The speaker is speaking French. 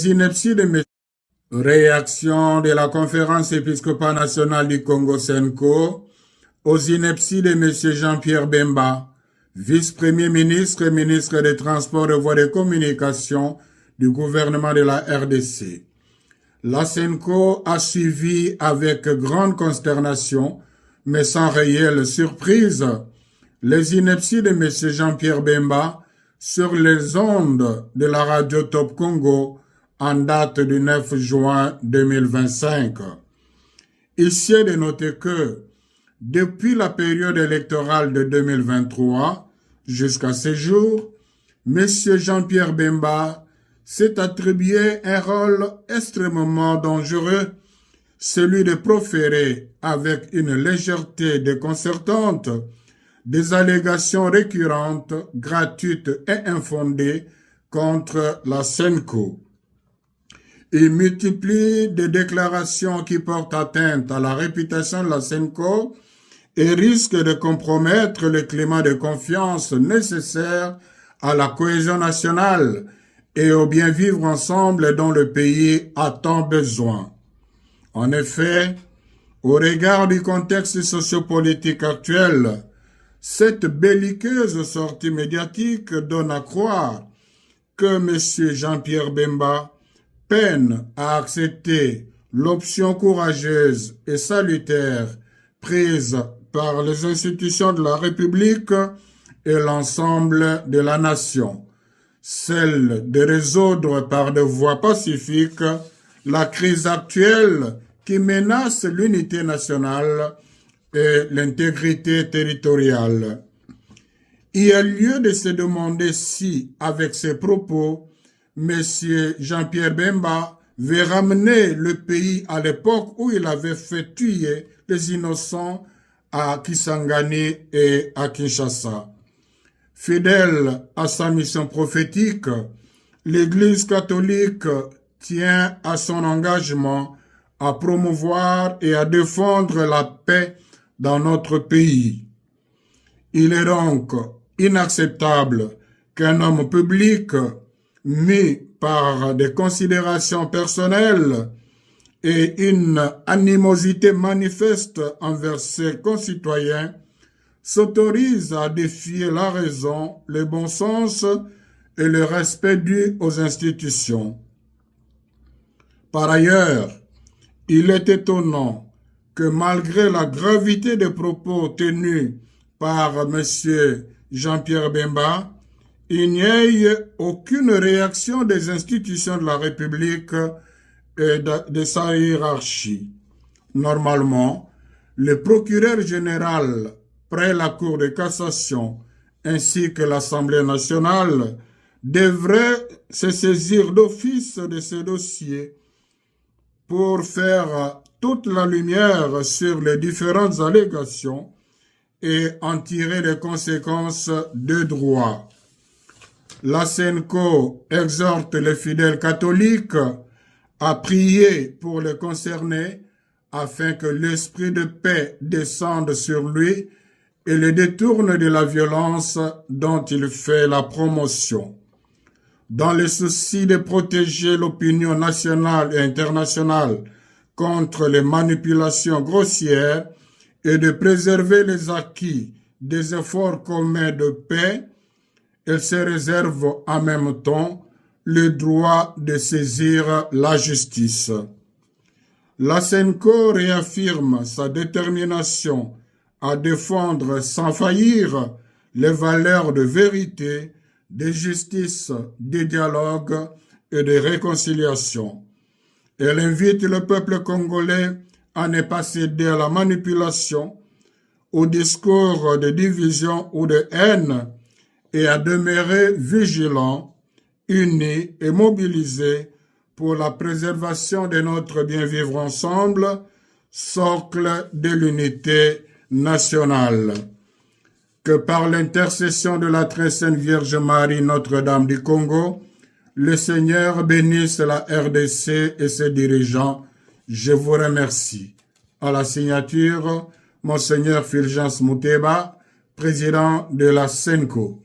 Inepties de M. Réaction de la Conférence épiscopale nationale du Congo Senko aux inepties de M. Jean-Pierre Bemba, vice-premier ministre et ministre des Transports et Voies de Communication du gouvernement de la RDC. La Senko a suivi avec grande consternation, mais sans réelle surprise, les inepties de M. Jean-Pierre Bemba sur les ondes de la radio Top Congo en date du 9 juin 2025. Ici est de noter que, depuis la période électorale de 2023 jusqu'à ce jour, M. Jean-Pierre Bemba s'est attribué un rôle extrêmement dangereux, celui de proférer avec une légèreté déconcertante des allégations récurrentes, gratuites et infondées contre la Senko. Il multiplie des déclarations qui portent atteinte à la réputation de la Senko et risquent de compromettre le climat de confiance nécessaire à la cohésion nationale et au bien vivre ensemble dont le pays a tant besoin. En effet, au regard du contexte sociopolitique actuel, cette belliqueuse sortie médiatique donne à croire que M. Jean-Pierre Bemba peine à accepter l'option courageuse et salutaire prise par les institutions de la République et l'ensemble de la nation, celle de résoudre par des voies pacifiques la crise actuelle qui menace l'unité nationale et l'intégrité territoriale. Il y a lieu de se demander si, avec ces propos, M. Jean-Pierre Bemba veut ramener le pays à l'époque où il avait fait tuer les innocents à Kisangani et à Kinshasa. Fidèle à sa mission prophétique, l'Église catholique tient à son engagement à promouvoir et à défendre la paix dans notre pays. Il est donc inacceptable qu'un homme public mis par des considérations personnelles et une animosité manifeste envers ses concitoyens s'autorise à défier la raison, le bon sens et le respect dû aux institutions. Par ailleurs, il est étonnant que malgré la gravité des propos tenus par M. Jean-Pierre Bemba, il n'y ait aucune réaction des institutions de la République et de sa hiérarchie. Normalement, le procureur général, près la Cour de cassation, ainsi que l'Assemblée nationale, devraient se saisir d'office de ce dossier pour faire toute la lumière sur les différentes allégations et en tirer les conséquences de droit. La Senko exhorte les fidèles catholiques à prier pour les concernés afin que l'esprit de paix descende sur lui et le détourne de la violence dont il fait la promotion. Dans le souci de protéger l'opinion nationale et internationale contre les manipulations grossières et de préserver les acquis des efforts communs de paix, elle se réserve en même temps le droit de saisir la justice. La Senko réaffirme sa détermination à défendre sans faillir les valeurs de vérité, de justice, de dialogue et de réconciliation. Elle invite le peuple congolais à ne pas céder à la manipulation, au discours de division ou de haine, et à demeurer vigilants, unis et mobilisés pour la préservation de notre bien-vivre ensemble, socle de l'unité nationale. Que par l'intercession de la très sainte Vierge Marie, Notre-Dame du Congo, le Seigneur bénisse la RDC et ses dirigeants. Je vous remercie. À la signature, Monseigneur Fulgence Mouteba, président de la Senko.